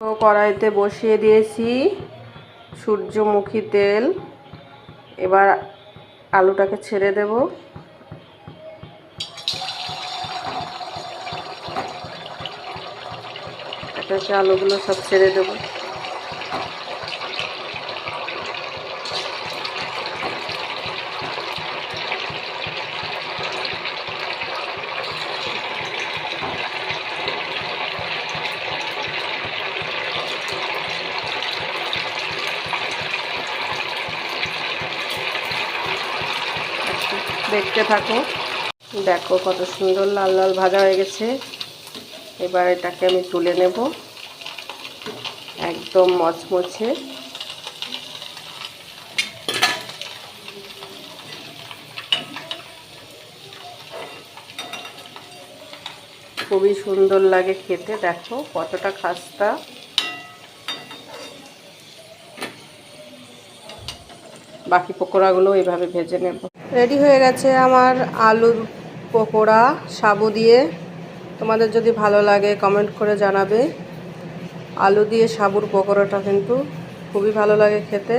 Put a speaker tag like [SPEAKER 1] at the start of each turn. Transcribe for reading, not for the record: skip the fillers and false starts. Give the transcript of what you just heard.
[SPEAKER 1] তো কড়াইতে বসিয়ে দিয়েছি সূর্যমুখী তেল। এবার আলুটাকে ছেড়ে দেব। এটাকে আলুগুলো সব ছেড়ে দেব। দেখতে থাকো। দেখো কত সুন্দর লাল লাল ভাজা হয়ে গেছে। এবার এটাকে আমি তুলে নেব, একদম মচমচে। খুবই সুন্দর লাগে খেতে। দেখো কতটা খাস্তা। বাকি পকোড়াগুলো এভাবে ভেজে নেব। রেডি হয়ে গেছে আমার আলুর পকোড়া সাবু দিয়ে। তোমাদের যদি ভালো লাগে কমেন্ট করে জানাবে। আলু দিয়ে সাবুর পকোড়াটা কিন্তু খুবই ভালো লাগে খেতে।